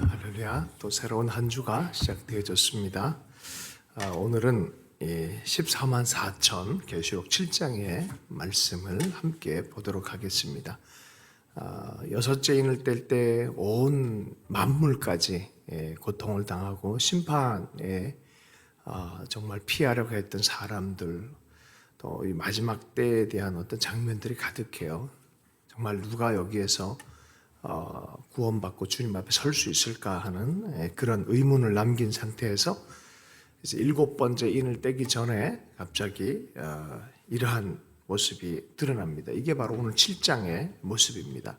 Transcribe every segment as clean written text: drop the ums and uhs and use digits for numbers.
할렐루야. 또 새로운 한 주가 시작되어졌습니다. 오늘은 14만 4천 계시록 7장의 말씀을 함께 보도록 하겠습니다. 여섯째 인을 뗄 때 온 만물까지 고통을 당하고 심판에 정말 피하려고 했던 사람들, 또 이 마지막 때에 대한 어떤 장면들이 가득해요. 정말 누가 여기에서 구원받고 주님 앞에 설 수 있을까 하는 그런 의문을 남긴 상태에서 이제 7번째 인을 떼기 전에 갑자기 이러한 모습이 드러납니다. 이게 바로 오늘 7장의 모습입니다.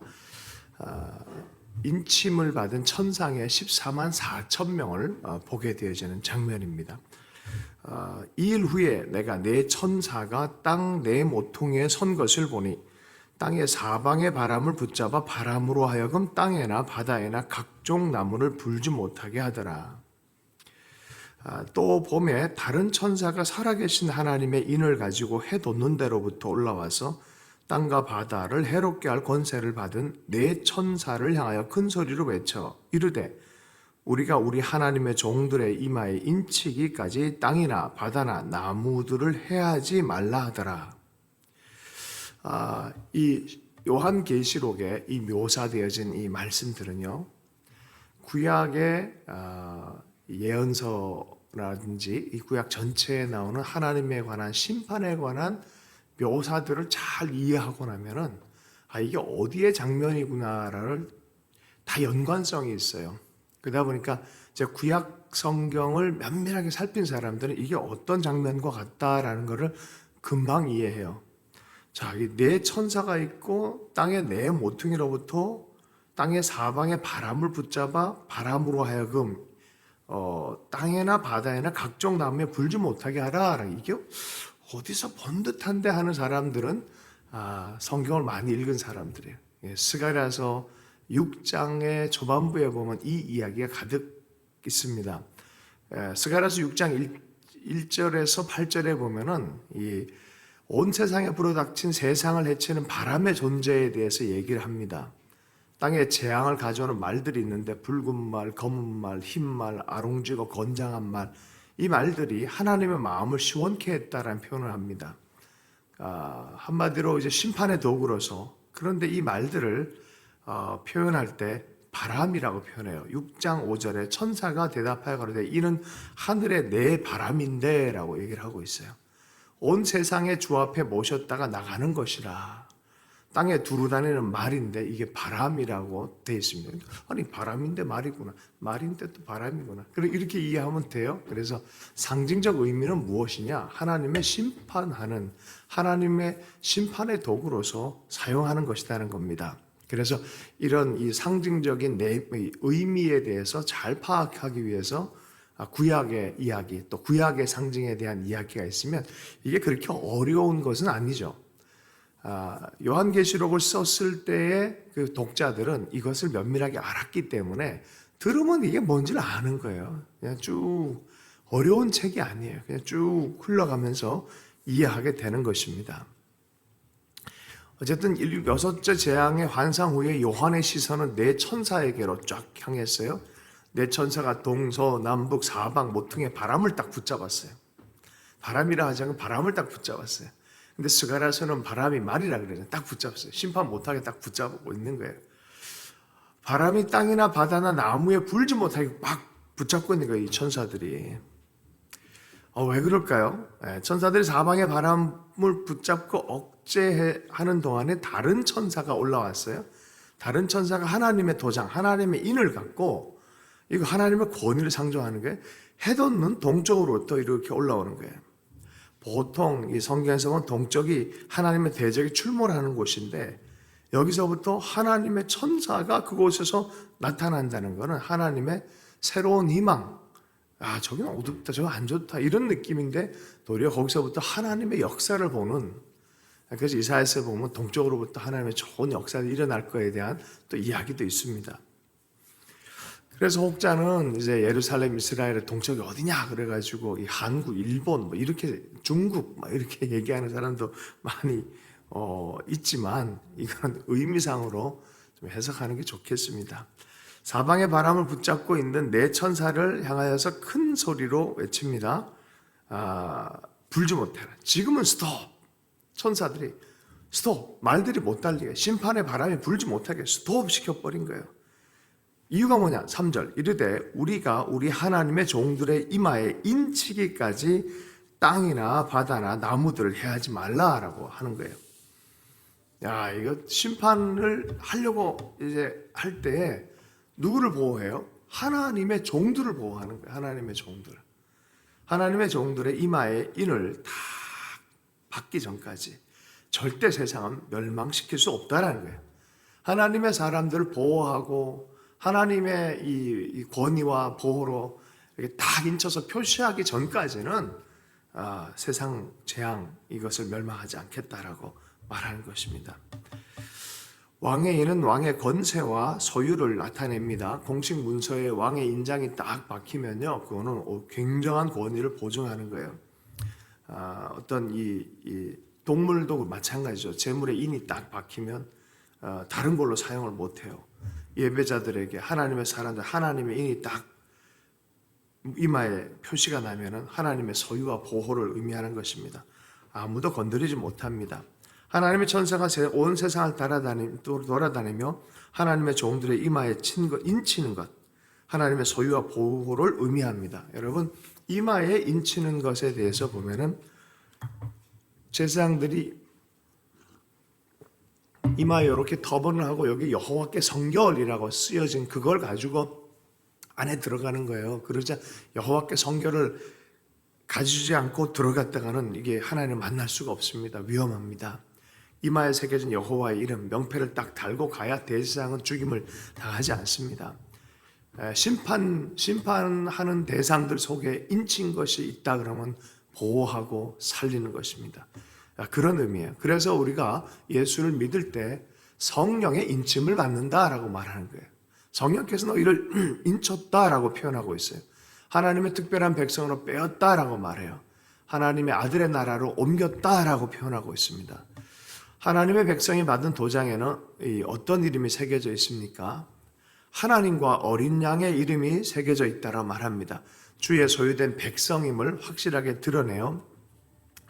인침을 받은 천상의 14만 4천 명을 보게 되어지는 장면입니다. 2일 후에 내가 내 천사가 땅 내 모퉁이에 선 것을 보니 땅의 사방의 바람을 붙잡아 바람으로 하여금 땅에나 바다에나 각종 나무를 불지 못하게 하더라. 또 봄에 다른 천사가 살아계신 하나님의 인을 가지고 해 돋는 데로부터 올라와서 땅과 바다를 해롭게 할 권세를 받은 네 천사를 향하여 큰 소리로 외쳐 이르되 우리가 우리 하나님의 종들의 이마에 인치기까지 땅이나 바다나 나무들을 해하지 말라 하더라. 이 요한계시록에 이 묘사되어진 이 말씀들은요, 구약의 예언서라든지 이 구약 전체에 나오는 하나님에 관한 심판에 관한 묘사들을 잘 이해하고 나면은 이게 어디의 장면이구나를 다 연관성이 있어요. 그러다 보니까 이제 구약 성경을 면밀하게 살핀 사람들은 이게 어떤 장면과 같다라는 것을 금방 이해해요. 자, 네 천사가 있고 땅의 네 모퉁이로부터 땅의 사방에 바람을 붙잡아 바람으로 하여금 땅에나 바다에나 각종 나무에 불지 못하게 하라. 이게 어디서 본 듯한데 하는 사람들은 성경을 많이 읽은 사람들이에요. 스가랴서 6장의 초반부에 보면 이 이야기가 가득 있습니다. 스가랴서 6장 1절에서 8절에 보면은 온 세상에 불어닥친 세상을 해치는 바람의 존재에 대해서 얘기를 합니다. 땅에 재앙을 가져오는 말들이 있는데 붉은 말, 검은 말, 흰 말, 아롱지고 건장한 말, 이 말들이 하나님의 마음을 시원케 했다라는 표현을 합니다. 한마디로 이제 심판의 도구로서, 그런데 이 말들을 표현할 때 바람이라고 표현해요. 6장 5절에 천사가 대답하여 가로되 이는 하늘의 내 바람인데 라고 얘기를 하고 있어요. 온 세상의 주 앞에 모셨다가 나가는 것이라. 땅에 두루 다니는 말인데 이게 바람이라고 되어 있습니다. 아니 바람인데 말이구나. 말인데 또 바람이구나. 이렇게 이해하면 돼요. 그래서 상징적 의미는 무엇이냐? 하나님의 심판하는, 하나님의 심판의 도구로서 사용하는 것이라는 겁니다. 그래서 이런 이 상징적인 의미에 대해서 잘 파악하기 위해서 구약의 이야기, 또 구약의 상징에 대한 이야기가 있으면 이게 그렇게 어려운 것은 아니죠. 요한계시록을 썼을 때의 그 독자들은 이것을 면밀하게 알았기 때문에 들으면 이게 뭔지를 아는 거예요. 그냥 쭉 어려운 책이 아니에요. 그냥 쭉 흘러가면서 이해하게 되는 것입니다. 어쨌든 여섯째 재앙의 환상 후에 요한의 시선은 네 천사에게로 쫙 향했어요. 네 천사가 동서남북 사방 모퉁이에 바람을 딱 붙잡았어요. 바람이라 하지 않고 바람을 딱 붙잡았어요. 근데 스가랴서는 바람이 말이라 그래요. 딱 붙잡았어요. 심판 못하게 딱 붙잡고 있는 거예요. 바람이 땅이나 바다나 나무에 불지 못하게 막 붙잡고 있는 거예요. 이 천사들이. 왜 그럴까요? 천사들이 사방에 바람을 붙잡고 억제하는 동안에 다른 천사가 올라왔어요. 다른 천사가 하나님의 도장, 하나님의 인을 갖고 이거 하나님의 권위를 상징하는 거예요. 해돋는 동쪽으로부터 이렇게 올라오는 거예요. 보통 이 성경에서 보면 동쪽이 하나님의 대적이 출몰하는 곳인데 여기서부터 하나님의 천사가 그곳에서 나타난다는 것은 하나님의 새로운 희망, 저기는 어둡다, 저거 안 좋다 이런 느낌인데 도리어 거기서부터 하나님의 역사를 보는, 그래서 이사야서에 보면 동쪽으로부터 하나님의 좋은 역사가 일어날 거에 대한 또 이야기도 있습니다. 그래서 혹자는 이제 예루살렘, 이스라엘의 동쪽이 어디냐 그래가지고 이 한국, 일본, 이렇게 중국 이렇게 얘기하는 사람도 많이 있지만 이건 의미상으로 좀 해석하는 게 좋겠습니다. 사방의 바람을 붙잡고 있는 네 천사를 향하여서 큰 소리로 외칩니다. 불지 못해라. 지금은 스톱. 천사들이 스톱. 말들이 못 달리게, 심판의 바람이 불지 못하게 스톱 시켜버린 거예요. 이유가 뭐냐? 3절 이르되 우리가 우리 하나님의 종들의 이마에 인치기까지 땅이나 바다나 나무들을 해하지 말라라고 하는 거예요. 야, 이거 심판을 하려고 이제 할 때 누구를 보호해요? 하나님의 종들을 보호하는 거예요. 하나님의 종들. 하나님의 종들의 이마에 인을 다 받기 전까지 절대 세상은 멸망시킬 수 없다라는 거예요. 하나님의 사람들을 보호하고 하나님의 이 권위와 보호로 이렇게 딱 인쳐서 표시하기 전까지는 세상 재앙 이것을 멸망하지 않겠다라고 말하는 것입니다. 왕의 인은 왕의 권세와 소유를 나타냅니다. 공식 문서에 왕의 인장이 딱 박히면요, 그거는 굉장한 권위를 보증하는 거예요. 어떤 이 동물도 마찬가지죠. 재물에 인이 딱 박히면 다른 걸로 사용을 못해요. 예배자들에게 하나님의 사람들 하나님의 인이 딱 이마에 표시가 나면은 하나님의 소유와 보호를 의미하는 것입니다. 아무도 건드리지 못합니다. 하나님의 천사가 온 세상을 돌아다니며 하나님의 종들의 이마에 인치는 것, 하나님의 소유와 보호를 의미합니다. 여러분, 이마에 인치는 것에 대해서 보면은 제사장들이 이마에 이렇게 터번을 하고 여기 여호와께 성결이라고 쓰여진 그걸 가지고 안에 들어가는 거예요. 그러자 여호와께 성결을 가지지 않고 들어갔다가는 이게 하나님을 만날 수가 없습니다. 위험합니다. 이마에 새겨진 여호와의 이름, 명패를 딱 달고 가야 대제사장은 죽임을 당하지 않습니다. 심판하는 대상들 속에 인친 것이 있다 그러면 보호하고 살리는 것입니다. 그런 의미예요. 그래서 우리가 예수를 믿을 때 성령의 인침을 받는다라고 말하는 거예요. 성령께서 너희를 인쳤다라고 표현하고 있어요. 하나님의 특별한 백성으로 빼었다라고 말해요. 하나님의 아들의 나라로 옮겼다라고 표현하고 있습니다. 하나님의 백성이 받은 도장에는 어떤 이름이 새겨져 있습니까? 하나님과 어린 양의 이름이 새겨져 있다라고 말합니다. 주의 소유된 백성임을 확실하게 드러내요.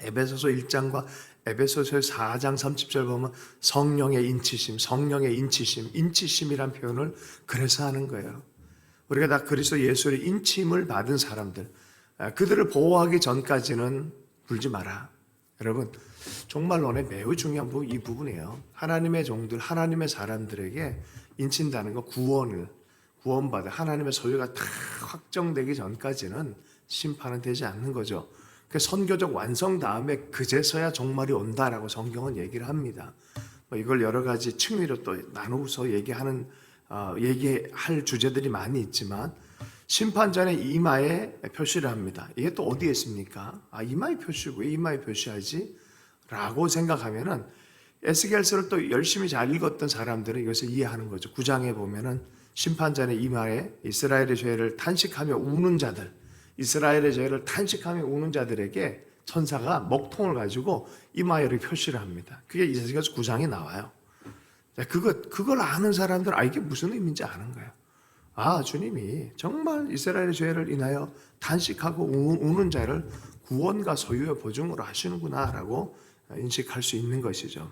에베소서 1장과 에베소서 4장 30절 보면 성령의 인치심, 성령의 인치심, 인치심이란 표현을 그래서 하는 거예요. 우리가 다 그리스도 예수의 인침을 받은 사람들, 그들을 보호하기 전까지는 불지 마라. 여러분, 종말론에 매우 중요한 이 부분이에요. 하나님의 종들, 하나님의 사람들에게 인친다는 거 구원받아 하나님의 소유가 다 확정되기 전까지는 심판은 되지 않는 거죠. 그 선교적 완성 다음에 그제서야 종말이 온다라고 성경은 얘기를 합니다. 이걸 여러 가지 측면으로 또 나누어서 얘기할 주제들이 많이 있지만 심판 전에 이마에 표시를 합니다. 이게 또 어디에 있습니까? 이마에 표시고 왜 이마에 표시하지? 라고 생각하면은 에스겔서를 또 열심히 잘 읽었던 사람들은 이것을 이해하는 거죠. 9장에 보면은 심판 전에 이마에 이스라엘의 죄를 탄식하며 우는 자들, 이스라엘의 죄를 탄식하며 우는 자들에게 천사가 먹통을 가지고 이마에 표시를 합니다. 그게 이사야서 9장에 나와요. 그걸 아는 사람들은 이게 무슨 의미인지 아는 거예요. 주님이 정말 이스라엘의 죄를 인하여 탄식하고 우는 자를 구원과 소유의 보증으로 하시는구나라고 인식할 수 있는 것이죠.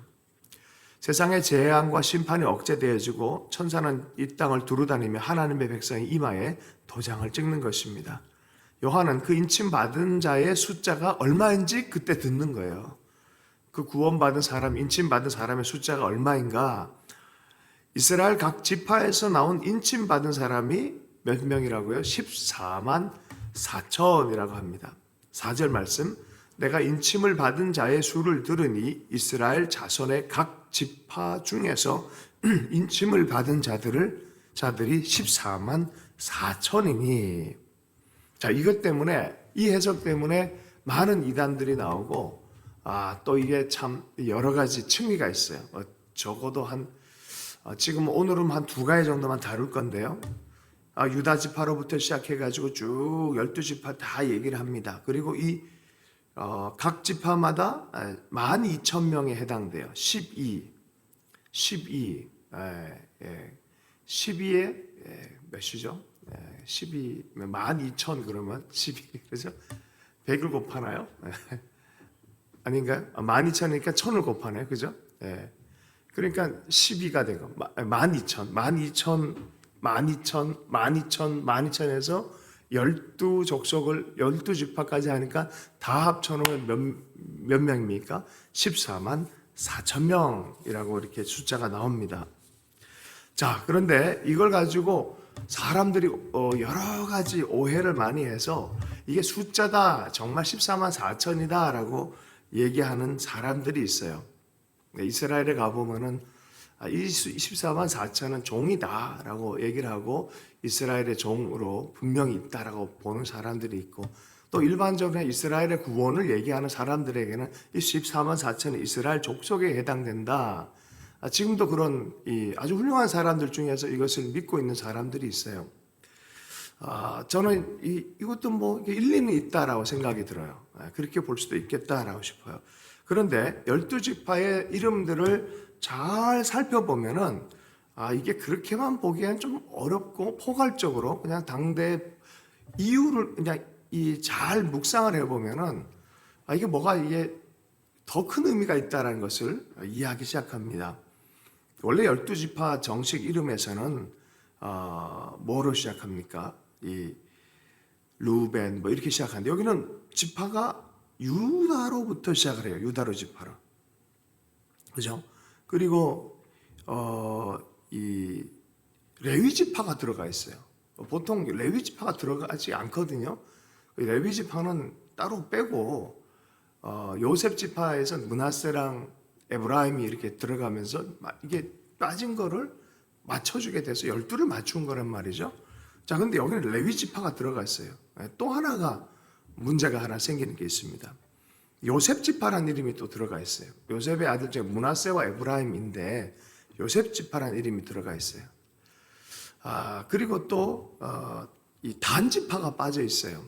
세상의 재앙과 심판이 억제되어지고 천사는 이 땅을 두루다니며 하나님의 백성의 이마에 도장을 찍는 것입니다. 요한은 그 인침받은 자의 숫자가 얼마인지 그때 듣는 거예요. 그 구원받은 사람, 인침받은 사람의 숫자가 얼마인가? 이스라엘 각 지파에서 나온 인침받은 사람이 몇 명이라고요? 14만 4천이라고 합니다. 4절 말씀, 내가 인침을 받은 자의 수를 들으니 이스라엘 자손의 각 지파 중에서 인침을 받은 자들이 14만 4천이니. 자, 이것 때문에, 이 해석 때문에 많은 이단들이 나오고, 또 이게 참 여러 가지 층위가 있어요. 적어도 지금 오늘은 한 두 가지 정도만 다룰 건데요. 유다 지파로부터 시작해가지고 쭉 12지파 다 얘기를 합니다. 그리고 각 지파마다 12,000명에 해당돼요. 12에 몇이죠? 12, 12,000 그러면 12, 그죠? 100을 곱하나요? 아닌가요? 12,000이니까 1000을 곱하네요. 그죠? 그러니까 12가 되고 12,000, 12,000에서 12족속을 12지파까지 하니까 다 합쳐놓으면 몇 명입니까? 14만 4천 명이라고 이렇게 숫자가 나옵니다. 자, 그런데 이걸 가지고 사람들이 여러 가지 오해를 많이 해서 이게 숫자다, 정말 14만 4천이다 라고 얘기하는 사람들이 있어요. 이스라엘에 가보면은 이 14만 4천은 종이다 라고 얘기를 하고 이스라엘의 종으로 분명히 있다라고 보는 사람들이 있고, 또 일반적으로 이스라엘의 구원을 얘기하는 사람들에게는 이 14만 4천은 이스라엘 족속에 해당된다. 지금도 그런 아주 훌륭한 사람들 중에서 이것을 믿고 있는 사람들이 있어요. 저는 이것도 뭐 일리는 있다라고 생각이 들어요. 그렇게 볼 수도 있겠다라고 싶어요. 그런데 12지파의 이름들을 잘 살펴보면은 이게 그렇게만 보기엔 좀 어렵고 포괄적으로 그냥 당대 이유를 그냥 잘 묵상을 해보면은 이게 뭐가 이게 더 큰 의미가 있다라는 것을 이해하기 시작합니다. 원래 12지파 정식 이름에서는 뭐로 시작합니까? 이 루벤 뭐 이렇게 시작하는데 여기는 지파가 유다로부터 시작을 해요. 유다로 지파로. 그죠? 그리고 이 레위 지파가 들어가 있어요. 보통 레위 지파가 들어가지 않거든요. 레위 지파는 따로 빼고 요셉 지파에서 므낫세랑 에브라임이 이렇게 들어가면서 이게 빠진 거를 맞춰주게 돼서 12를 맞춘 거란 말이죠. 자, 근데 여기는 레위 지파가 들어가 있어요. 또 하나가 문제가 하나 생기는 게 있습니다. 요셉 지파라는 이름이 또 들어가 있어요. 요셉의 아들 중에 므낫세와 에브라임인데 요셉 지파라는 이름이 들어가 있어요. 그리고 또 이 단 지파가 빠져 있어요.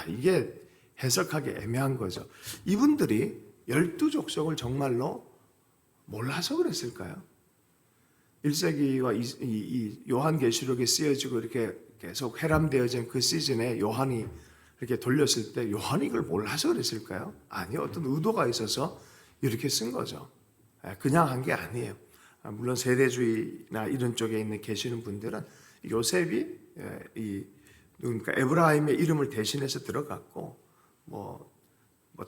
이게 해석하기 애매한 거죠. 이분들이 12족속을 정말로 몰라서 그랬을까요? 1세기와 이 요한계시록에 쓰여지고 이렇게 계속 회람되어진 그 시즌에 요한이 이렇게 돌렸을 때 요한이 이걸 몰라서 그랬을까요? 아니요. 어떤 의도가 있어서 이렇게 쓴 거죠. 그냥 한 게 아니에요. 물론 세대주의나 이런 쪽에 있는 계시는 분들은 요셉이 그러니까 에브라임의 이름을 대신해서 들어갔고 뭐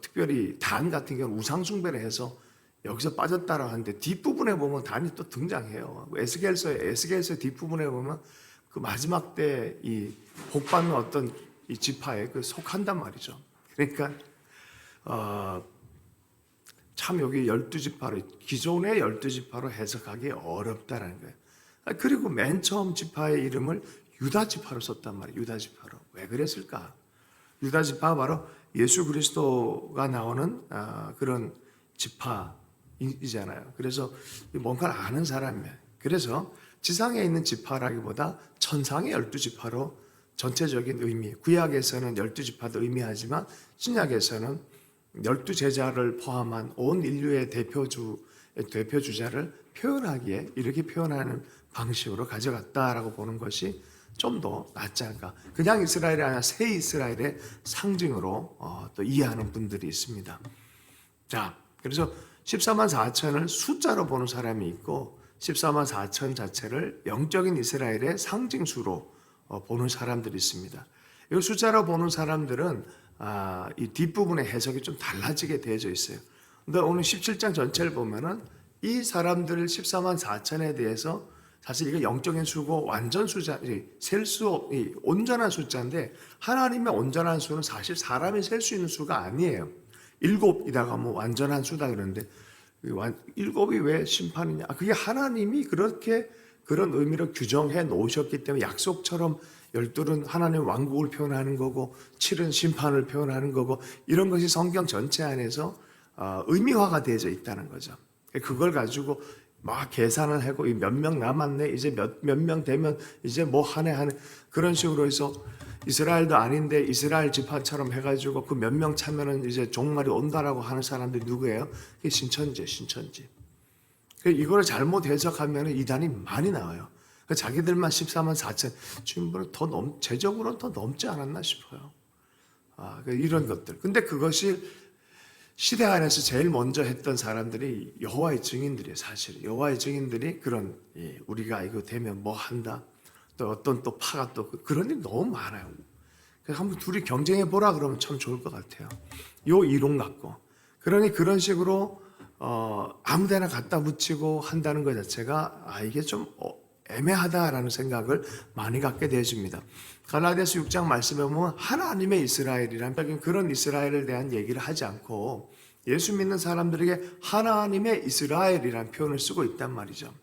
특별히 단 같은 경우는 우상 숭배를 해서 여기서 빠졌다라고 하는데 뒷부분에 보면 단이 또 등장해요. 에스겔서의 뒷부분에 보면 그 마지막 때 이 복받는 어떤 이 지파에 그 속한단 말이죠. 그러니까 참 여기 12지파로 기존의 12지파로 해석하기 어렵다라는 거예요. 그리고 맨 처음 지파의 이름을 유다 지파로 썼단 말이에요. 유다 지파로. 왜 그랬을까? 유다 지파가 바로 예수 그리스도가 나오는 그런 지파이잖아요. 그래서 뭔가를 아는 사람이에요. 그래서 지상에 있는 지파라기보다 천상의 12지파로 전체적인 의미, 구약에서는 12지파도 의미하지만 신약에서는 12제자를 포함한 온 인류의 대표주자를 표현하기에 이렇게 표현하는 방식으로 가져갔다라고 보는 것이 좀 더 낫지 않을까. 그냥 이스라엘이 아니라 새 이스라엘의 상징으로 또 이해하는 분들이 있습니다. 자, 그래서 14만 4천을 숫자로 보는 사람이 있고 14만 4천 자체를 영적인 이스라엘의 상징수로 보는 사람들이 있습니다. 이 숫자로 보는 사람들은 이 뒷부분의 해석이 좀 달라지게 되어져 있어요. 근데 오늘 17장 전체를 보면은 이 사람들 14만 4천에 대해서 사실 이거 영적인 수고 완전 숫자, 온전한 숫자인데 하나님의 온전한 수는 사실 사람이 셀 수 있는 수가 아니에요. 7이다가 뭐 완전한 수다 그러는데 7이 왜 심판이냐? 그게 하나님이 그렇게 그런 의미로 규정해 놓으셨기 때문에 약속처럼 12는 하나님의 왕국을 표현하는 거고 7은 심판을 표현하는 거고 이런 것이 성경 전체 안에서 의미화가 되어져 있다는 거죠. 그걸 가지고 막 계산을 하고 몇 명 남았네 이제 몇 명 되면 이제 뭐 하네 그런 식으로 해서 이스라엘도 아닌데 이스라엘 지파처럼 해가지고 그 몇 명 차면은 이제 종말이 온다라고 하는 사람들이 누구예요? 그게 신천지. 이거를 잘못 해석하면 이단이 많이 나와요. 그 자기들만 14만 4천, 주인분은 제적으로는 더 넘지 않았나 싶어요. 이런 것들. 근데 그것이 시대 안에서 제일 먼저 했던 사람들이 여호와의 증인들이에요. 사실 여호와의 증인들이 그런, 우리가 이거 되면 뭐 한다, 또 어떤 또 파가 또 그런 일이 너무 많아요. 그래서 한번 둘이 경쟁해 보라 그러면 참 좋을 것 같아요. 요 이론 갖고. 그러니 그런 식으로 아무데나 갖다 붙이고 한다는 것 자체가 이게 좀 애매하다라는 생각을 많이 갖게 되어집니다. 갈라디아서 6장 말씀에 보면 하나님의 이스라엘이란 그런 이스라엘에 대한 얘기를 하지 않고 예수 믿는 사람들에게 하나님의 이스라엘이라는 표현을 쓰고 있단 말이죠.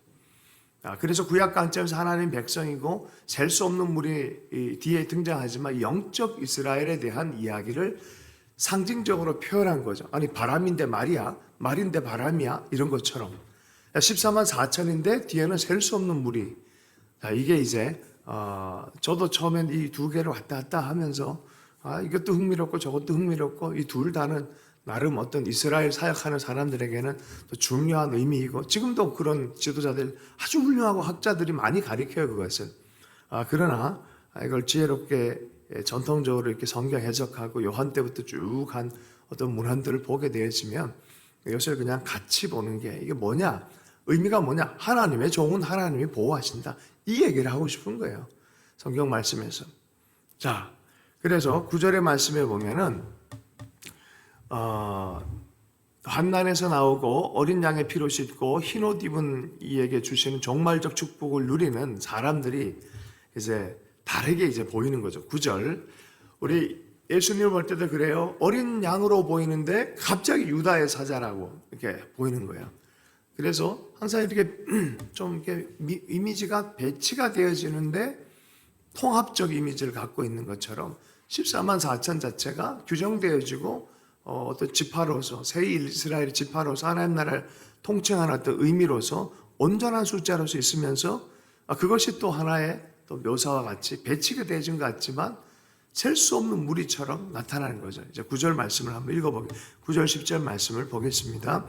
그래서 구약 관점에서 하나님 백성이고 셀 수 없는 물이 뒤에 등장하지만 영적 이스라엘에 대한 이야기를 상징적으로 표현한 거죠. 아니 바람인데 말이야, 말인데 바람이야, 이런 것처럼 14만 4천인데 뒤에는 셀 수 없는 물이. 이게 이제 저도 처음엔 이 두 개를 왔다 갔다 하면서 이것도 흥미롭고 저것도 흥미롭고 이 둘 다는 나름 어떤 이스라엘 사역하는 사람들에게는 또 중요한 의미이고 지금도 그런 지도자들 아주 훌륭하고 학자들이 많이 가르쳐요 그것을. 그러나 이걸 지혜롭게 전통적으로 이렇게 성경 해석하고 요한 때부터 쭉 한 어떤 문헌들을 보게 되어지면 이것을 그냥 같이 보는 게 이게 뭐냐, 의미가 뭐냐, 하나님의 종은 하나님이 보호하신다, 이 얘기를 하고 싶은 거예요 성경 말씀에서. 자, 그래서 9절의 말씀에 보면은 환난에서 나오고 어린 양의 피로 씻고 흰옷 입은 이에게 주시는 종말적 축복을 누리는 사람들이 이제 다르게 이제 보이는 거죠. 9절. 우리 예수님을 볼 때도 그래요. 어린 양으로 보이는데 갑자기 유다의 사자라고 이렇게 보이는 거예요. 그래서 항상 이렇게 좀 이렇게 이미지가 배치가 되어지는데 통합적 이미지를 갖고 있는 것처럼 14만 4천 자체가 규정되어지고 어떤 지파로서 새 이스라엘 지파로서 하나님 나라를 통칭하는 어떤 의미로서 온전한 숫자로서 있으면서 그것이 또 하나의 또 묘사와 같이 배치가 되어진 것 같지만 셀 수 없는 무리처럼 나타나는 거죠. 이제 9절 말씀을 한번 읽어보겠습니다. 9절 10절 말씀을 보겠습니다.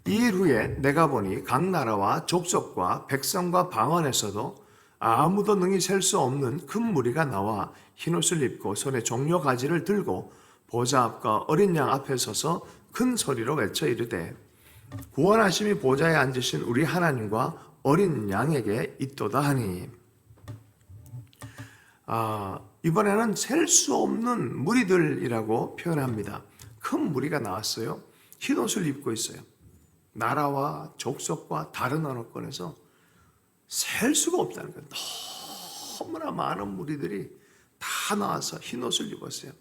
이 일 후에 내가 보니 각 나라와 족속과 백성과 방언에서도 아무도 능히 셀 수 없는 큰 무리가 나와 흰옷을 입고 손에 종려 가지를 들고 보좌 앞과 어린 양 앞에 서서 큰 소리로 외쳐 이르되 구원하심이 보좌에 앉으신 우리 하나님과 어린 양에게 있도다 하니. 이번에는 셀 수 없는 무리들이라고 표현합니다. 큰 무리가 나왔어요. 흰옷을 입고 있어요. 나라와 족속과 다른 언어권에서 셀 수가 없다는 거예요. 너무나 많은 무리들이 다 나와서 흰옷을 입었어요.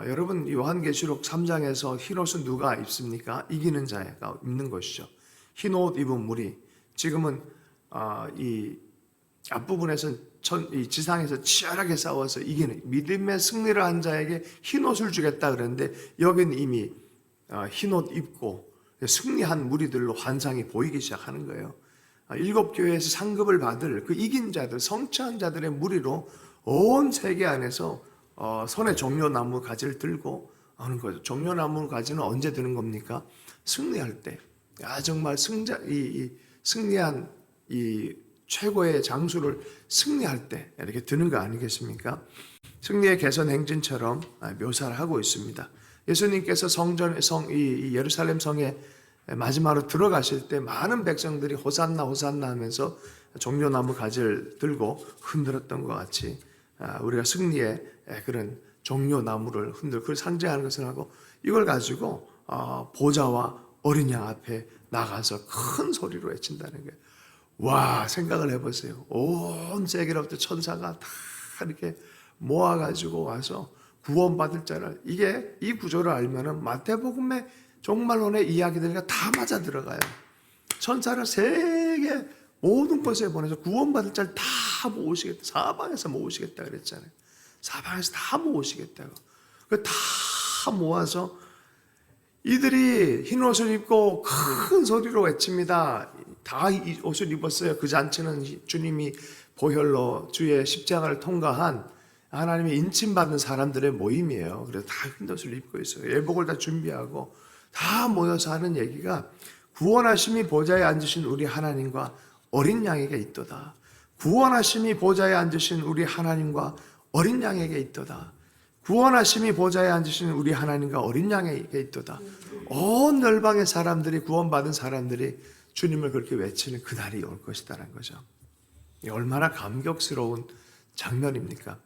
여러분 요한계시록 3장에서 흰옷은 누가 입습니까? 이기는 자가 입는 것이죠. 흰옷 입은 무리. 지금은 이 앞부분에서 이 지상에서 치열하게 싸워서 이기는 믿음의 승리를 한 자에게 흰옷을 주겠다 그랬는데 여기는 이미 흰옷 입고 승리한 무리들로 환상이 보이기 시작하는 거예요. 7교회에서 상급을 받을 그 이긴 자들, 성취한 자들의 무리로 온 세계 안에서 손에 종려나무 가지를 들고 하는 거죠. 종려나무 가지는 언제 드는 겁니까? 승리할 때. 정말 승리한 이 최고의 장수를 승리할 때 이렇게 드는 거 아니겠습니까? 승리의 개선 행진처럼 묘사를 하고 있습니다. 예수님께서 이 예루살렘 성에 마지막으로 들어가실 때 많은 백성들이 호산나 호산나 하면서 종려나무 가지를 들고 흔들었던 것 같이 우리가 승리의 그런 종려나무를 그걸 상징하는 것을 하고 이걸 가지고 보좌와 어린 양 앞에 나가서 큰 소리로 외친다는 거예요. 와, 생각을 해보세요. 온 세계로부터 천사가 다 이렇게 모아가지고 와서 구원받을 자를, 이게 이 구조를 알면은 마태복음의 종말론의 이야기들이 다 맞아 들어가요. 천사를 세계 모든 곳에 보내서 구원받을 자를 다 모으시겠다. 사방에서 모으시겠다 그랬잖아요. 사방에서 다 모으시겠다고. 다 모아서 이들이 흰 옷을 입고 큰 소리로 외칩니다. 다 이 옷을 입었어요. 그 잔치는 주님이 보혈로 주의 십자가를 통과한 하나님의 인침받은 사람들의 모임이에요. 그래서 다 흰 옷을 입고 있어요. 예복을 다 준비하고 다 모여서 하는 얘기가 구원하심이 보좌에 앉으신 우리 하나님과 어린 양에게 있도다. 구원하심이 보좌에 앉으신 우리 하나님과 어린 양에게 있도다. 구원하심이 보좌에 앉으신 우리 하나님과 어린 양에게 있도다. 온 열방의 사람들이, 구원받은 사람들이 주님을 그렇게 외치는 그날이 올 것이다라는 거죠. 얼마나 감격스러운 장면입니까?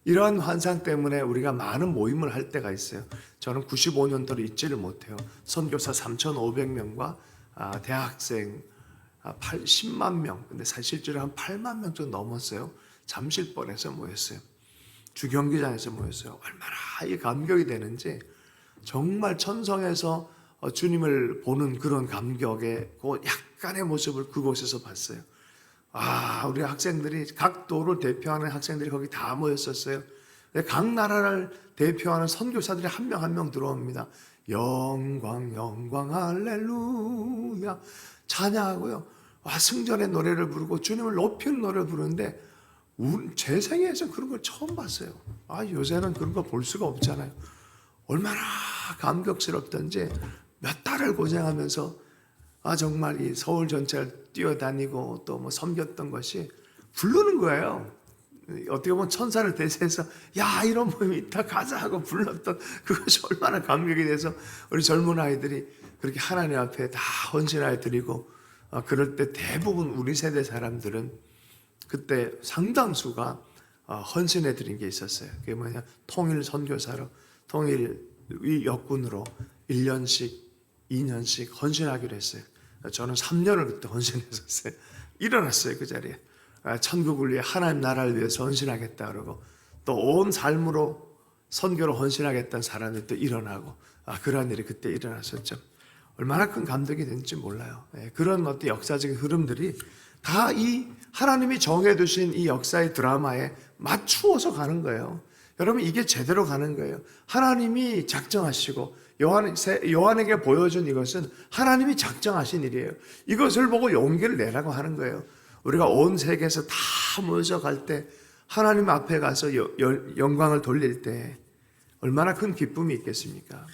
이러한 환상 때문에 우리가 많은 모임을 할 때가 있어요. 저는 95년도를 잊지를 못해요. 선교사 3,500명과 대학생 10만 명, 근데 실제로 한 8만 명 정도 넘었어요. 잠실번에서 모였어요. 주경기장에서 모였어요. 얼마나 이 감격이 되는지, 정말 천성에서 주님을 보는 그런 감격의 그 약간의 모습을 그곳에서 봤어요. 우리 학생들이, 각 도를 대표하는 학생들이 거기 다 모였었어요. 각 나라를 대표하는 선교사들이 한 명 한 명 들어옵니다. 영광 영광 할렐루야 찬양하고요. 승전의 노래를 부르고 주님을 높이는 노래를 부르는데, 제 생애에서 그런 걸 처음 봤어요. 요새는 그런 거 볼 수가 없잖아요. 얼마나 감격스럽던지 몇 달을 고생하면서 정말 이 서울 전체를 뛰어다니고 또 뭐 섬겼던 것이 부르는 거예요. 어떻게 보면 천사를 대세해서 이런 모임이 있다 가자 하고 불렀던 그것이 얼마나 감격이 돼서 우리 젊은 아이들이 그렇게 하나님 앞에 다 헌신하여 드리고, 그럴 때 대부분 우리 세대 사람들은 그때 상당수가 헌신해 드린 게 있었어요. 그게 뭐냐, 통일 선교사로, 통일 역군으로 1년씩 2년씩 헌신하기로 했어요. 저는 3년을 그때 헌신했었어요. 일어났어요, 그 자리에. 천국을 위해, 하나님 나라를 위해서 헌신하겠다 그러고, 또 온 삶으로 선교로 헌신하겠다는 사람이 또 일어나고, 그러한 일이 그때 일어났었죠. 얼마나 큰 감동이 됐는지 몰라요. 그런 어떤 역사적인 흐름들이 다 이 하나님이 정해두신 이 역사의 드라마에 맞추어서 가는 거예요. 여러분, 이게 제대로 가는 거예요. 하나님이 작정하시고, 요한에게 보여준 이것은 하나님이 작정하신 일이에요. 이것을 보고 용기를 내라고 하는 거예요. 우리가 온 세계에서 다 모여서 갈 때, 하나님 앞에 가서 영광을 돌릴 때 얼마나 큰 기쁨이 있겠습니까?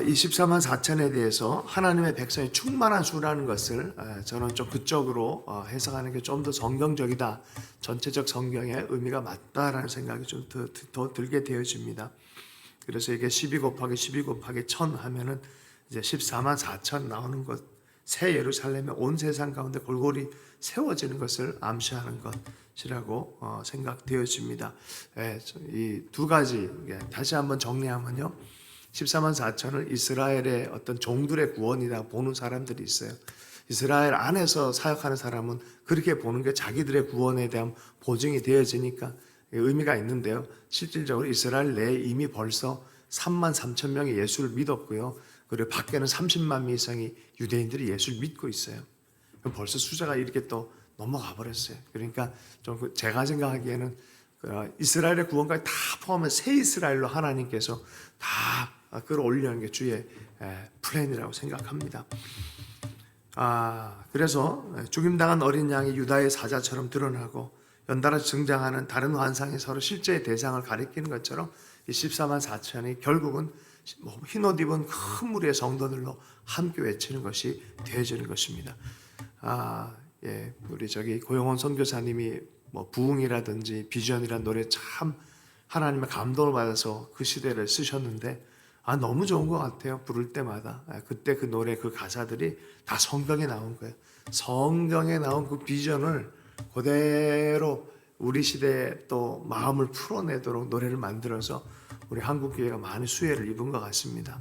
이 14만 4천에 대해서 하나님의 백성이 충만한 수라는 것을 저는 좀 그쪽으로 해석하는 게 좀 더 성경적이다, 전체적 성경의 의미가 맞다라는 생각이 좀 더 들게 되어집니다. 그래서 이게 12 곱하기 12 곱하기 1000 하면은 이제 14만 4천 나오는 것, 새 예루살렘이 온 세상 가운데 골고루 세워지는 것을 암시하는 것이라고 생각되어집니다. 이 두 가지 다시 한번 정리하면요, 14만 4천을 이스라엘의 어떤 종들의 구원이다 보는 사람들이 있어요. 이스라엘 안에서 사역하는 사람은 그렇게 보는 게 자기들의 구원에 대한 보증이 되어지니까 의미가 있는데요. 실질적으로 이스라엘 내에 이미 벌써 3만 3천 명이 예수를 믿었고요. 그리고 밖에는 30만 명 이상이 유대인들이 예수를 믿고 있어요. 그럼 벌써 숫자가 이렇게 또 넘어가 버렸어요. 그러니까 좀 제가 생각하기에는 이스라엘의 구원까지 다 포함한 새 이스라엘로 하나님께서 다 끌어올리는 게 주의 플랜이라고 생각합니다. 그래서 죽임당한 어린 양이 유다의 사자처럼 드러나고, 연달아 등장하는 다른 환상이 서로 실제의 대상을 가리키는 것처럼 이 14만 4천이 결국은 흰옷 입은 큰 무리의 성도들로 함께 외치는 것이 되어지는 것입니다. 우리 고영원 선교사님이 부흥이라든지 비전이라는 노래 참 하나님의 감동을 받아서 그 시대를 쓰셨는데, 너무 좋은 것 같아요. 부를 때마다. 그때 그 노래, 그 가사들이 다 성경에 나온 거예요. 성경에 나온 그 비전을 그대로 우리 시대에 또 마음을 풀어내도록 노래를 만들어서 우리 한국교회가 많이 수혜를 입은 것 같습니다.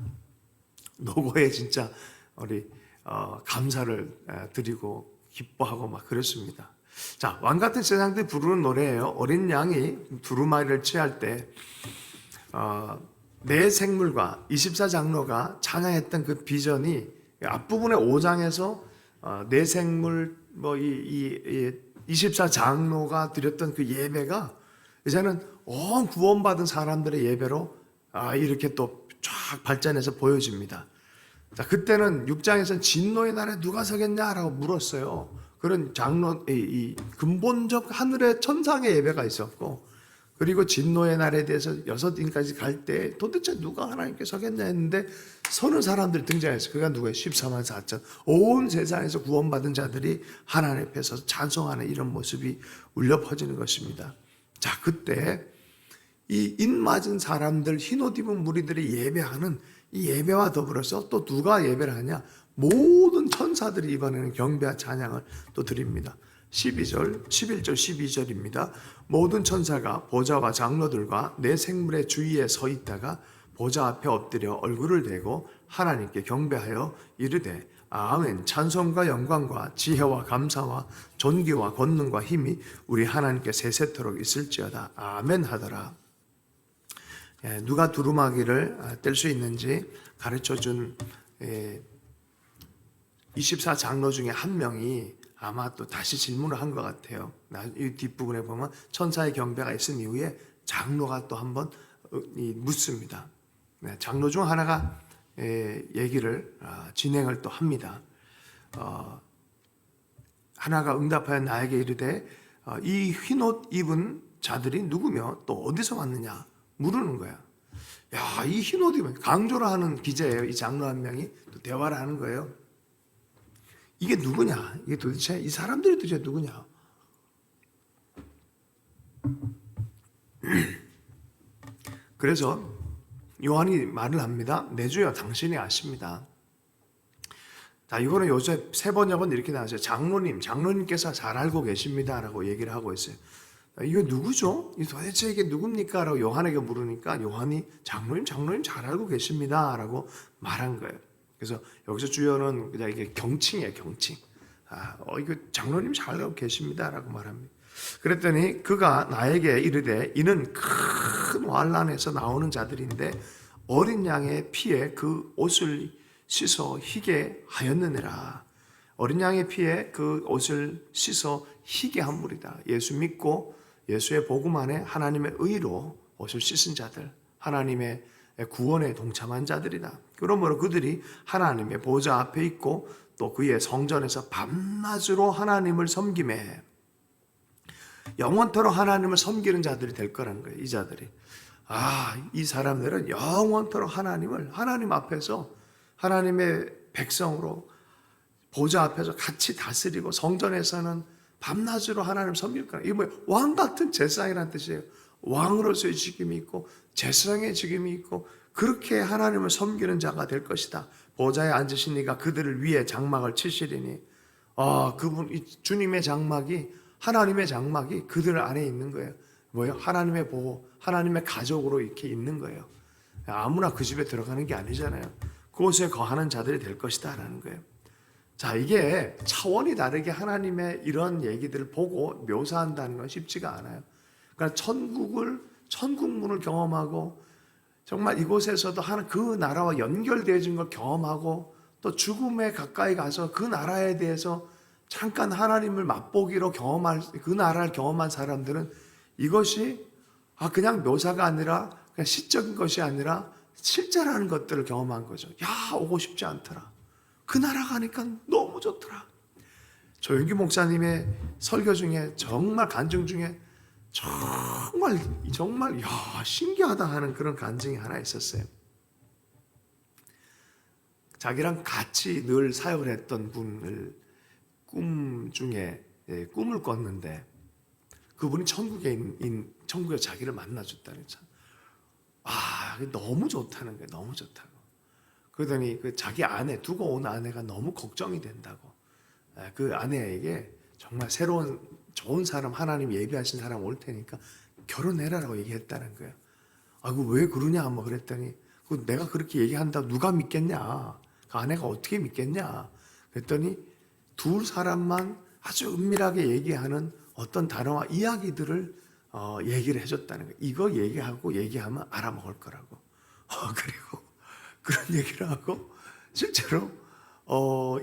노고에 진짜 우리 감사를 드리고 기뻐하고 막 그렇습니다. 자, 왕같은 세상들이 부르는 노래예요. 어린 양이 두루마리를 취할 때 내 생물과 24장로가 찬양했던 그 비전이 앞부분의 5장에서 내 생물 24장로가 드렸던 그 예배가 이제는 온 구원받은 사람들의 예배로 이렇게 또 쫙 발전해서 보여집니다. 자, 그때는 6장에서는 진노의 날에 누가 서겠냐라고 물었어요. 그런 장로, 이 근본적 하늘의 천상의 예배가 있었고, 그리고 진노의 날에 대해서 6인까지 갈 때 도대체 누가 하나님께 서겠냐 했는데 서는 사람들이 등장했어요. 그가 누구예요? 14만 4천. 온 세상에서 구원받은 자들이 하나님 앞에서 찬송하는 이런 모습이 울려 퍼지는 것입니다. 자, 그때 이 인맞은 사람들, 흰옷 입은 무리들이 예배하는 이 예배와 더불어서 또 누가 예배를 하냐? 모든 천사들이 이번에는 경배와 찬양을 또 드립니다. 11절 12절입니다. 모든 천사가 보좌와 장로들과 내 생물의 주위에 서 있다가 보좌 앞에 엎드려 얼굴을 대고 하나님께 경배하여 이르되 아멘. 찬송과 영광과 지혜와 감사와 존귀와 권능과 힘이 우리 하나님께 세세토록 있을지어다. 아멘 하더라. 누가 두루마기를 뗄 수 있는지 가르쳐준 24장로 중에 한 명이 아마 또 다시 질문을 한 것 같아요. 이 뒷부분에 보면 천사의 경배가 있은 이후에 장로가 또 한번 묻습니다. 장로 중 하나가 얘기를 진행을 또 합니다. 하나가 응답하여 나에게 이르되 이 흰옷 입은 자들이 누구며 또 어디서 왔느냐 물으는 거야. 야, 이 흰옷 입은 강조를 하는 기자예요. 이 장로 한 명이 또 대화를 하는 거예요. 이게 누구냐? 이게 도대체 이 사람들이 도대체 누구냐? 그래서 요한이 말을 합니다. 내 주여 당신이 아십니다. 자, 이거는 요새 새 번역은 이렇게 나왔어요. 장로님께서 잘 알고 계십니다라고 얘기를 하고 있어요. 이거 누구죠? 도대체 이게 누굽니까? 라고 요한에게 물으니까 요한이 장로님 잘 알고 계십니다라고 말한 거예요. 그래서 여기서 주어는 그냥 이게 경칭이에요, 경칭. 이거 장로님 잘 알고 계십니다라고 말합니다. 그랬더니 그가 나에게 이르되 이는 큰 환난에서 나오는 자들인데 어린 양의 피에 그 옷을 씻어 희게 하였느니라. 어린 양의 피에 그 옷을 씻어 희게 한 무리다. 예수 믿고 예수의 복음 안에 하나님의 의로 옷을 씻은 자들, 하나님의 구원에 동참한 자들이다. 그러므로 그들이 하나님의 보좌 앞에 있고 또 그의 성전에서 밤낮으로 하나님을 섬김에 영원토록 하나님을 섬기는 자들이 될 거라는 거예요. 이 자들이. 이 사람들은 영원토록 하나님 앞에서 하나님의 백성으로 보좌 앞에서 같이 다스리고 성전에서는 밤낮으로 하나님을 섬길 거라. 이게 왕 같은 제사장이라는 뜻이에요. 왕으로서의 직임이 있고 제사장의 직임이 있고 그렇게 하나님을 섬기는 자가 될 것이다. 보좌에 앉으신 이가 그들을 위해 장막을 치시리니 주님의 장막이 하나님의 장막이 그들 안에 있는 거예요. 뭐예요? 하나님의 보호, 하나님의 가족으로 이렇게 있는 거예요. 아무나 그 집에 들어가는 게 아니잖아요. 그곳에 거하는 자들이 될 것이다 라는 거예요. 자, 이게 차원이 다르게 하나님의 이런 얘기들을 보고 묘사한다는 건 쉽지가 않아요. 그러니까 천국문을 경험하고 정말 이곳에서도 그 나라와 연결되어진 걸 경험하고 또 죽음에 가까이 가서 그 나라에 대해서 잠깐 하나님을 맛보기로 그 나라를 경험한 사람들은 이것이 그냥 묘사가 아니라 그냥 시적인 것이 아니라 실제라는 것들을 경험한 거죠. 오고 싶지 않더라. 그 나라 가니까 너무 좋더라. 조영기 목사님의 설교 중에 정말 간증 중에 정말 신기하다 하는 그런 간증이 하나 있었어요. 자기랑 같이 늘 사역을 했던 분을 꿈을 꿨는데 그분이 천국에 자기를 만나줬다는 참. 너무 좋다는 거예요. 너무 좋다고. 그러더니 자기 두고 온 아내가 너무 걱정이 된다고. 그 아내에게 정말 새로운 좋은 사람, 하나님 예비하신 사람 올 테니까 결혼해라라고 얘기했다는 거예요. 왜 그러냐 그랬더니 내가 그렇게 얘기한다고 누가 믿겠냐? 그 아내가 어떻게 믿겠냐? 그랬더니 두 사람만 아주 은밀하게 얘기하는 어떤 단어와 이야기들을 얘기를 해줬다는 거예요. 이거 얘기하면 알아먹을 거라고. 그리고 그런 얘기를 하고 실제로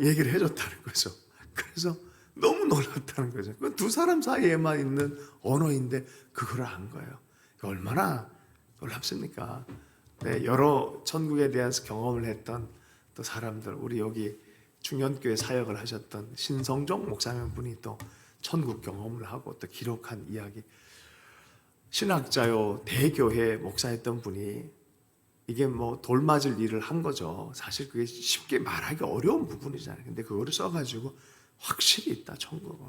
얘기를 해줬다는 거죠. 그래서 너무 놀랐다는 거죠. 두 사람 사이에만 있는 언어인데 그걸 한 거예요. 얼마나 놀랍습니까? 여러 천국에 대해서 경험을 했던 또 사람들, 우리 여기 중년교회 사역을 하셨던 신성종 목사님 분이 또 천국 경험을 하고 또 기록한 이야기. 신학자요 대교회 목사였던 분이 이게 뭐 돌맞을 일을 한 거죠. 사실 그게 쉽게 말하기 어려운 부분이잖아요. 근데 그거를 써가지고 확실히 있다, 천국은.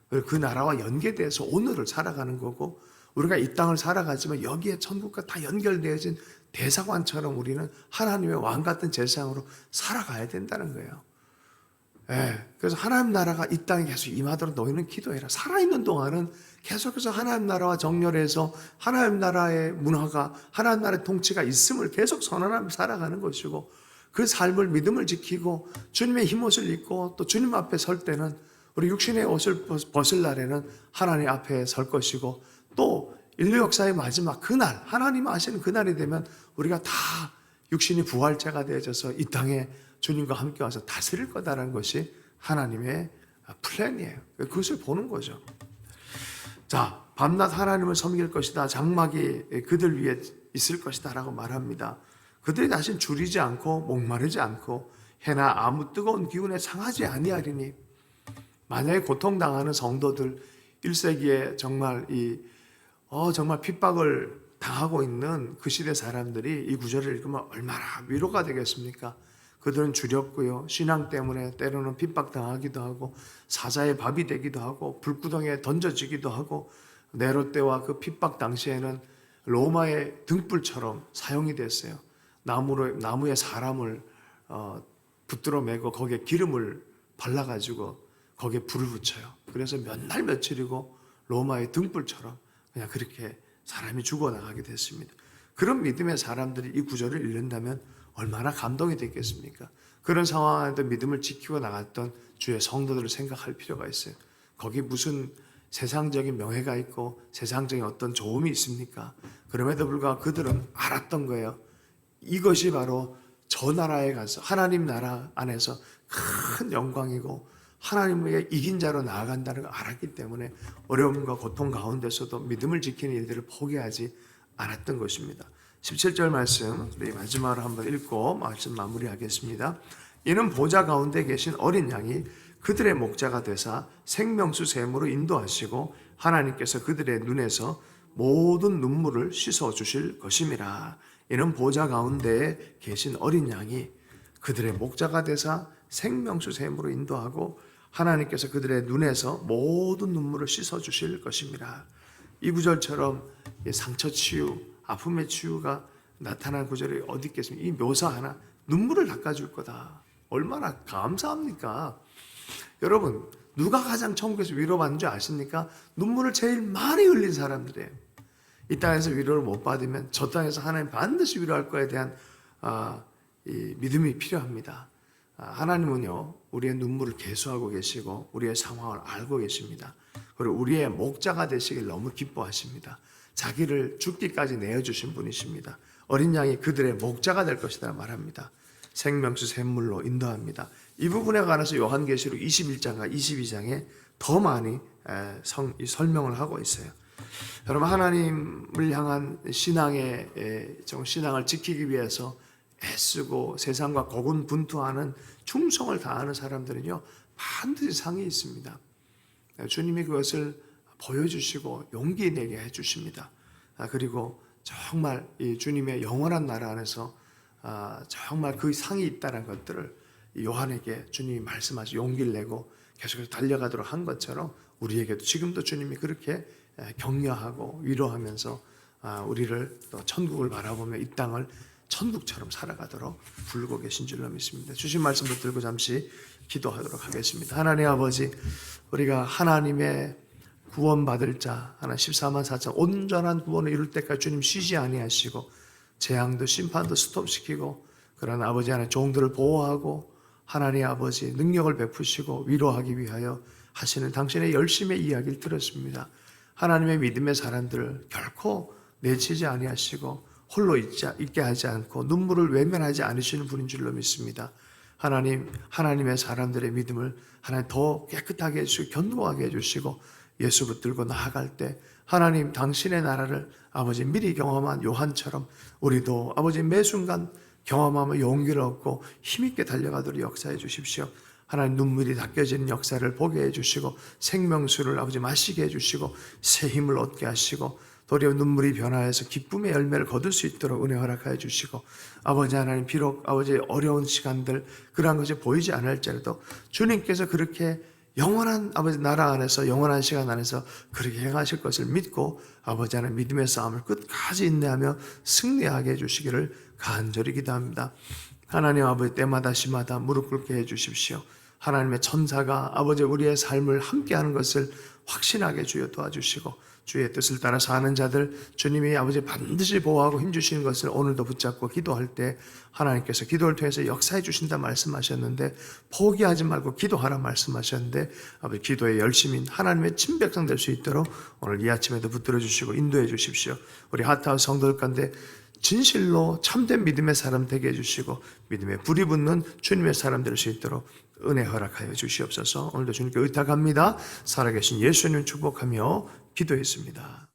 그리고 그 나라와 연계돼서 오늘을 살아가는 거고, 우리가 이 땅을 살아가지만 여기에 천국과 다 연결되어진 대사관처럼 우리는 하나님의 왕 같은 제사장으로 살아가야 된다는 거예요. 예, 그래서 하나님 나라가 이 땅에 계속 임하도록 너희는 기도해라. 살아있는 동안은 계속해서 하나님 나라와 정렬해서 하나님 나라의 문화가, 하나님 나라의 통치가 있음을 계속 선언하며 살아가는 것이고, 그 삶을 믿음을 지키고 주님의 힘옷을 입고 또 주님 앞에 설 때는, 우리 육신의 옷을 벗을 날에는 하나님 앞에 설 것이고, 또 인류 역사의 마지막 그날, 하나님 아시는 그날이 되면 우리가 다 육신이 부활체가 되어져서 이 땅에 주님과 함께 와서 다스릴 거다라는 것이 하나님의 플랜이에요. 그것을 보는 거죠. 자, 밤낮 하나님을 섬길 것이다. 장막이 그들 위에 있을 것이다 라고 말합니다. 그들이 다시 줄이지 않고 목마르지 않고 해나 아무 뜨거운 기운에 상하지 아니하리니. 만약에 고통당하는 성도들, 1세기에 정말 정말 핍박을 당하고 있는 그 시대 사람들이 이 구절을 읽으면 얼마나 위로가 되겠습니까? 그들은 주렵고요, 신앙 때문에 때로는 핍박당하기도 하고 사자의 밥이 되기도 하고 불구덩이에 던져지기도 하고, 네로 때와 그 핍박 당시에는 로마의 등불처럼 사용이 됐어요. 나무에 사람을 붙들어 매고 거기에 기름을 발라가지고 거기에 불을 붙여요. 그래서 몇 날 며칠이고 로마의 등불처럼 그냥 그렇게 사람이 죽어나가게 됐습니다. 그런 믿음의 사람들이 이 구절을 읽는다면 얼마나 감동이 됐겠습니까? 그런 상황에도 믿음을 지키고 나갔던 주의 성도들을 생각할 필요가 있어요. 거기 무슨 세상적인 명예가 있고 세상적인 어떤 좋음이 있습니까? 그럼에도 불구하고 그들은 알았던 거예요. 이것이 바로 저 나라에 가서 하나님 나라 안에서 큰 영광이고 하나님에게 이긴 자로 나아간다는 걸 알았기 때문에 어려움과 고통 가운데서도 믿음을 지키는 일들을 포기하지 않았던 것입니다. 17절 말씀 우리 마지막으로 한번 읽고 말씀 마무리하겠습니다. 이는 보좌 가운데 계신 어린 양이 그들의 목자가 되사 생명수 샘으로 인도하시고 하나님께서 그들의 눈에서 모든 눈물을 씻어 주실 것임이라. 이는 보좌 가운데 계신 어린 양이 그들의 목자가 되사 생명수 샘으로 인도하고 하나님께서 그들의 눈에서 모든 눈물을 씻어 주실 것입니다. 이 구절처럼 상처 치유, 아픔의 치유가 나타난 구절이 어디 있겠습니까? 이 묘사 하나, 눈물을 닦아줄 거다. 얼마나 감사합니까? 여러분, 누가 가장 천국에서 위로받는 줄 아십니까? 눈물을 제일 많이 흘린 사람들이에요. 이 땅에서 위로를 못 받으면 저 땅에서 하나님 반드시 위로할 거에 대한 이 믿음이 필요합니다. 하나님은요, 우리의 눈물을 계수하고 계시고 우리의 상황을 알고 계십니다. 그리고 우리의 목자가 되시길 너무 기뻐하십니다. 자기를 죽기까지 내어주신 분이십니다. 어린 양이 그들의 목자가 될 것이다 말합니다. 생명수 샘물로 인도합니다. 이 부분에 관해서 요한계시록 21장과 22장에 더 많이 설명을 하고 있어요. 여러분, 하나님을 향한 신앙을 지키기 위해서 애쓰고 세상과 고군분투하는 충성을 다하는 사람들은요, 반드시 상이 있습니다. 주님이 그것을 보여주시고 용기 내게 해주십니다. 그리고 정말 이 주님의 영원한 나라 안에서 정말 그 상이 있다는 것들을 요한에게 주님이 말씀하시 용기를 내고 계속해서 달려가도록 한 것처럼 우리에게도 지금도 주님이 그렇게 격려하고 위로하면서 우리를 또 천국을 바라보며 이 땅을 천국처럼 살아가도록 부르고 계신 줄로 믿습니다. 주신 말씀 붙들고 잠시 기도하도록 하겠습니다. 하나님 아버지, 우리가 하나님의 구원받을 자 하나 14만 4천 온전한 구원을 이룰 때까지 주님 쉬지 아니하시고 재앙도 심판도 스톱시키고 그런 아버지 하나님 종들을 보호하고 하나님 아버지 능력을 베푸시고 위로하기 위하여 하시는 당신의 열심의 이야기를 들었습니다. 하나님의 믿음의 사람들을 결코 내치지 아니하시고 홀로 있게 하지 않고 눈물을 외면하지 않으시는 분인 줄로 믿습니다. 하나님의 사람들의 믿음을 하나님 더 깨끗하게 해주시고 견고하게 해주시고 예수 붙들고 나아갈 때 하나님 당신의 나라를 아버지 미리 경험한 요한처럼 우리도 아버지 매 순간 경험하며 용기를 얻고 힘있게 달려가도록 역사해 주십시오. 하나님 눈물이 닦여지는 역사를 보게 해주시고 생명수를 아버지 마시게 해주시고 새 힘을 얻게 하시고 도리어 눈물이 변화해서 기쁨의 열매를 거둘 수 있도록 은혜 허락하여 주시고, 아버지 하나님, 비록 아버지의 어려운 시간들 그러한 것이 보이지 않을지라도 주님께서 그렇게 영원한 아버지 나라 안에서 영원한 시간 안에서 그렇게 행하실 것을 믿고 아버지 하나님 믿음의 싸움을 끝까지 인내하며 승리하게 해주시기를 간절히 기도합니다. 하나님 아버지, 때마다 시마다 무릎 꿇게 해주십시오. 하나님의 천사가 아버지 우리의 삶을 함께하는 것을 확신하게 주여 도와주시고, 주의 뜻을 따라 사는 자들 주님이 아버지 반드시 보호하고 힘주시는 것을 오늘도 붙잡고 기도할 때 하나님께서 기도를 통해서 역사해 주신다 말씀하셨는데, 포기하지 말고 기도하라 말씀하셨는데, 아버지 기도에 열심인 하나님의 친백성 될 수 있도록 오늘 이 아침에도 붙들어 주시고 인도해 주십시오. 우리 하트하우스 성도들 가운데 진실로 참된 믿음의 사람 되게 해주시고 믿음에 불이 붙는 주님의 사람 될 수 있도록 은혜 허락하여 주시옵소서. 오늘도 주님께 의탁합니다. 살아계신 예수님 축복하며 기도했습니다.